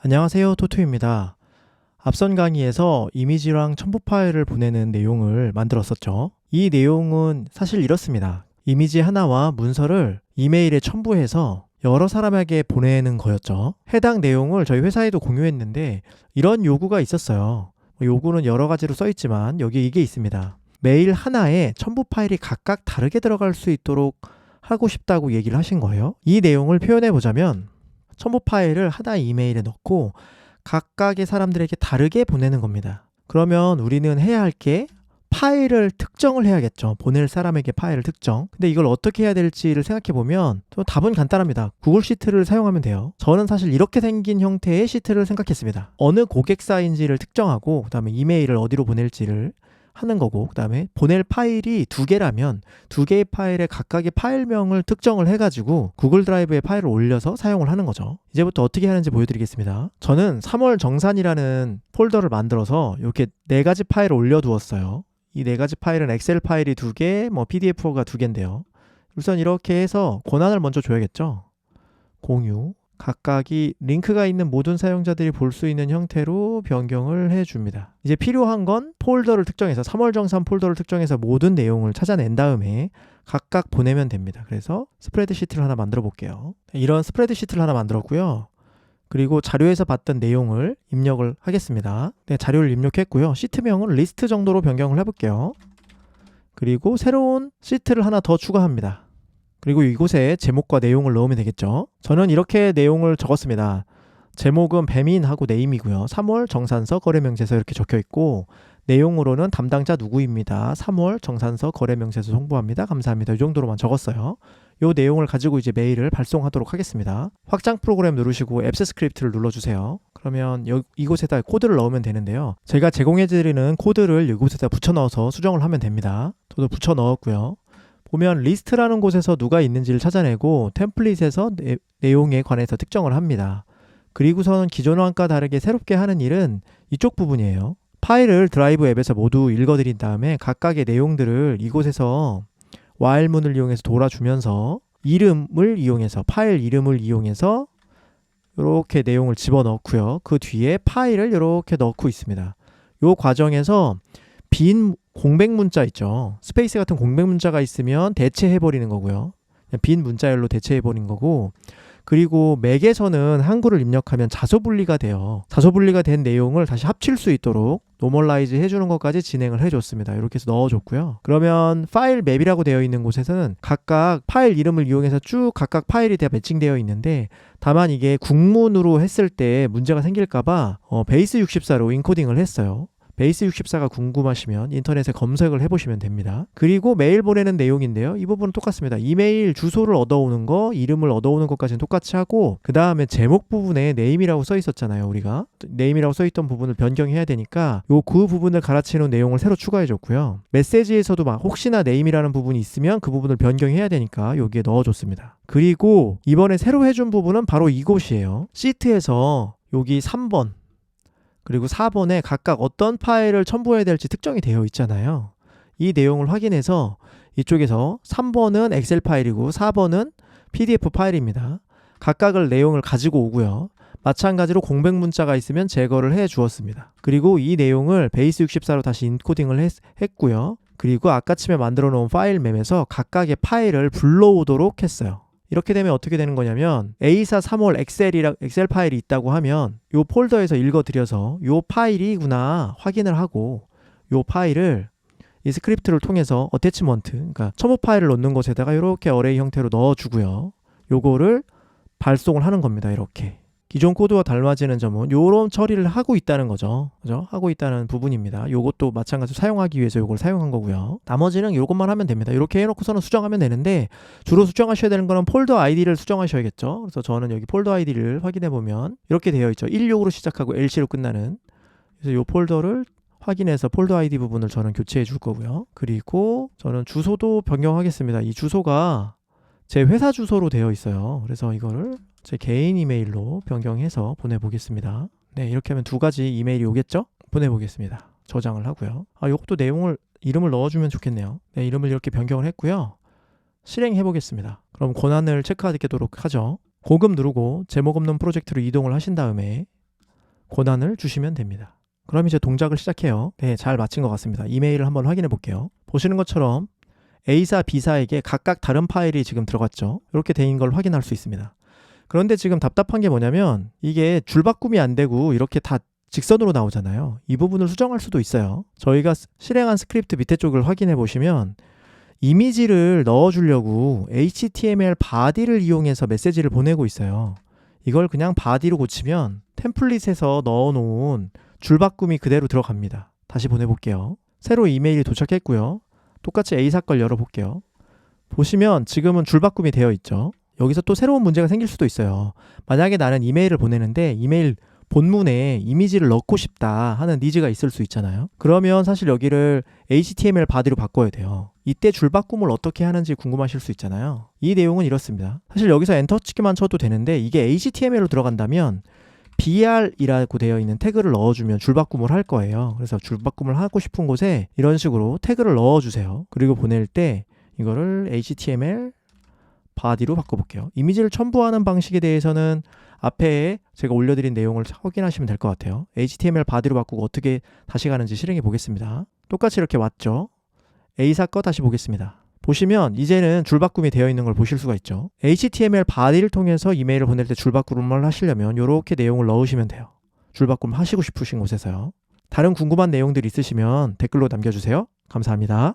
안녕하세요, 토토입니다. 앞선 강의에서 이미지랑 첨부 파일을 보내는 내용을 만들었었죠. 이 내용은 사실 이렇습니다. 이미지 하나와 문서를 이메일에 첨부해서 여러 사람에게 보내는 거였죠. 해당 내용을 저희 회사에도 공유했는데 이런 요구가 있었어요. 요구는 여러 가지로 써 있지만 여기 이게 있습니다. 메일 하나에 첨부 파일이 각각 다르게 들어갈 수 있도록 하고 싶다고 얘기를 하신 거예요. 이 내용을 표현해 보자면 첨부 파일을 하나의 이메일에 넣고 각각의 사람들에게 다르게 보내는 겁니다. 그러면 우리는 해야 할 게 파일을 특정을 해야겠죠. 보낼 사람에게 파일을 특정. 근데 이걸 어떻게 해야 될지를 생각해 보면 답은 간단합니다. 구글 시트를 사용하면 돼요. 저는 사실 이렇게 생긴 형태의 시트를 생각했습니다. 어느 고객사인지를 특정하고 그 다음에 이메일을 어디로 보낼지를 하는 거고, 그 다음에 보낼 파일이 두 개라면 두 개의 파일에 각각의 파일명을 특정을 해가지고 구글 드라이브에 파일을 올려서 사용을 하는 거죠. 이제부터 어떻게 하는지 보여드리겠습니다. 저는 3월 정산이라는 폴더를 만들어서 이렇게 4가지 파일을 올려두었어요. 이 4가지 파일은 엑셀 파일이 2개, PDF가 2개인데요. 우선 이렇게 해서 권한을 먼저 줘야겠죠. 공유. 각각이 링크가 있는 모든 사용자들이 볼 수 있는 형태로 변경을 해줍니다. 이제 필요한 건 폴더를 특정해서 3월 정산 폴더를 특정해서 모든 내용을 찾아낸 다음에 각각 보내면 됩니다. 그래서 스프레드시트를 하나 만들어 볼게요. 이런 스프레드시트를 하나 만들었고요. 그리고 자료에서 봤던 내용을 입력을 하겠습니다. 네, 자료를 입력했고요. 시트명은 리스트 정도로 변경을 해볼게요. 그리고 새로운 시트를 하나 더 추가합니다. 그리고 이곳에 제목과 내용을 넣으면 되겠죠. 저는 이렇게 내용을 적었습니다. 제목은 배민하고 네임이고요. 3월 정산서 거래명세서 이렇게 적혀 있고, 내용으로는 담당자 누구입니다. 3월 정산서 거래명세서 송부합니다. 감사합니다. 이 정도로만 적었어요. 이 내용을 가지고 이제 메일을 발송하도록 하겠습니다. 확장 프로그램 누르시고 앱스 스크립트를 눌러주세요. 그러면 이곳에다 코드를 넣으면 되는데요. 제가 제공해드리는 코드를 이곳에다 붙여 넣어서 수정을 하면 됩니다. 저도 붙여 넣었고요. 보면 리스트라는 곳에서 누가 있는지를 찾아내고 템플릿에서 내용에 관해서 특정을 합니다. 그리고서는 기존과 다르게 새롭게 하는 일은 이쪽 부분이에요. 파일을 드라이브 앱에서 모두 읽어드린 다음에 각각의 내용들을 이곳에서 while문을 이용해서 돌아주면서 이름을 이용해서 파일 이름을 이용해서 이렇게 내용을 집어넣고요. 그 뒤에 파일을 이렇게 넣고 있습니다. 이 과정에서 빈 공백 문자 있죠. 스페이스 같은 공백 문자가 있으면 대체해버리는 거고요. 빈 문자열로 대체해버린 거고, 그리고 맥에서는 한글을 입력하면 자소분리가 돼요. 자소분리가 된 내용을 다시 합칠 수 있도록 노멀라이즈 해주는 것까지 진행을 해줬습니다. 이렇게 해서 넣어줬고요. 그러면 파일 맵이라고 되어 있는 곳에서는 각각 파일 이름을 이용해서 쭉 각각 파일이 다 매칭되어 있는데, 다만 이게 국문으로 했을 때 문제가 생길까봐 베이스 64로 인코딩을 했어요. 베이스 64가 궁금하시면 인터넷에 검색을 해보시면 됩니다. 그리고 메일 보내는 내용인데요. 이 부분은 똑같습니다. 이메일 주소를 얻어오는 거, 이름을 얻어오는 것까지는 똑같이 하고, 그 다음에 제목 부분에 네임이라고 써 있었잖아요. 우리가 네임이라고 써 있던 부분을 변경해야 되니까 그 부분을 갈아치는 내용을 새로 추가해 줬고요. 메시지에서도 혹시나 네임이라는 부분이 있으면 그 부분을 변경해야 되니까 여기에 넣어줬습니다. 그리고 이번에 새로 해준 부분은 바로 이곳이에요. 시트에서 여기 3번 그리고 4번에 각각 어떤 파일을 첨부해야 될지 특정이 되어 있잖아요. 이 내용을 확인해서 이쪽에서 3번은 엑셀 파일이고 4번은 PDF 파일입니다. 각각을 내용을 가지고 오고요. 마찬가지로 공백 문자가 있으면 제거를 해 주었습니다. 그리고 이 내용을 베이스 64로 다시 인코딩을 했고요. 그리고 아까쯤에 만들어 놓은 파일 맵에서 각각의 파일을 불러오도록 했어요. 이렇게 되면 어떻게 되는 거냐면 A4 3월 엑셀 파일이 있다고 하면 이 폴더에서 읽어드려서 이 파일이구나 확인을 하고 이 파일을 이 스크립트를 통해서 어태치먼트, 그러니까 첨부 파일을 넣는 곳에다가 이렇게 어레이 형태로 넣어주고요. 요거를 발송을 하는 겁니다. 이렇게. 기존 코드와 닮아지는 점은 이런 처리를 하고 있다는 거죠. 그죠? 하고 있다는 부분입니다. 요것도 마찬가지로 사용하기 위해서 요걸 사용한 거고요. 나머지는 이것만 하면 됩니다. 이렇게 해놓고서는 수정하면 되는데, 주로 수정하셔야 되는 거는 폴더 아이디를 수정하셔야겠죠. 그래서 저는 여기 폴더 아이디를 확인해 보면 이렇게 되어 있죠. 16으로 시작하고 LC로 끝나는. 그래서 이 폴더를 확인해서 폴더 아이디 부분을 저는 교체해 줄 거고요. 그리고 저는 주소도 변경하겠습니다. 이 주소가 제 회사 주소로 되어 있어요. 그래서 이거를 제 개인 이메일로 변경해서 보내보겠습니다. 네, 이렇게 하면 2가지 이메일이 오겠죠? 보내보겠습니다. 저장을 하고요. 이것도 이름을 넣어주면 좋겠네요. 네, 이름을 이렇게 변경을 했고요. 실행해보겠습니다. 그럼 권한을 체크하도록 하죠. 고급 누르고 제목 없는 프로젝트로 이동을 하신 다음에 권한을 주시면 됩니다. 그럼 이제 동작을 시작해요. 네, 잘 마친 것 같습니다. 이메일을 한번 확인해 볼게요. 보시는 것처럼 A사, B사에게 각각 다른 파일이 지금 들어갔죠. 이렇게 된 걸 확인할 수 있습니다. 그런데 지금 답답한 게 뭐냐면 이게 줄바꿈이 안 되고 이렇게 다 직선으로 나오잖아요. 이 부분을 수정할 수도 있어요. 저희가 실행한 스크립트 밑에 쪽을 확인해 보시면 이미지를 넣어주려고 HTML 바디를 이용해서 메시지를 보내고 있어요. 이걸 그냥 바디로 고치면 템플릿에서 넣어놓은 줄바꿈이 그대로 들어갑니다. 다시 보내볼게요. 새로 이메일이 도착했고요. 똑같이 A사 걸 열어볼게요. 보시면 지금은 줄바꿈이 되어 있죠. 여기서 또 새로운 문제가 생길 수도 있어요. 만약에 나는 이메일을 보내는데 이메일 본문에 이미지를 넣고 싶다 하는 니즈가 있을 수 있잖아요. 그러면 사실 여기를 HTML 바디로 바꿔야 돼요. 이때 줄바꿈을 어떻게 하는지 궁금하실 수 있잖아요. 이 내용은 이렇습니다. 사실 여기서 엔터 치기만 쳐도 되는데 이게 HTML로 들어간다면 br이라고 되어 있는 태그를 넣어주면 줄바꿈을 할 거예요. 그래서 줄바꿈을 하고 싶은 곳에 이런 식으로 태그를 넣어주세요. 그리고 보낼 때 이거를 HTML 바디로 바꿔볼게요. 이미지를 첨부하는 방식에 대해서는 앞에 제가 올려드린 내용을 확인하시면 될 것 같아요. HTML 바디로 바꾸고 어떻게 다시 가는지 실행해 보겠습니다. 똑같이 이렇게 왔죠. A사 거 다시 보겠습니다. 보시면 이제는 줄바꿈이 되어 있는 걸 보실 수가 있죠. HTML 바디를 통해서 이메일을 보낼 때 줄바꿈을 하시려면 이렇게 내용을 넣으시면 돼요. 줄바꿈 하시고 싶으신 곳에서요. 다른 궁금한 내용들 있으시면 댓글로 남겨주세요. 감사합니다.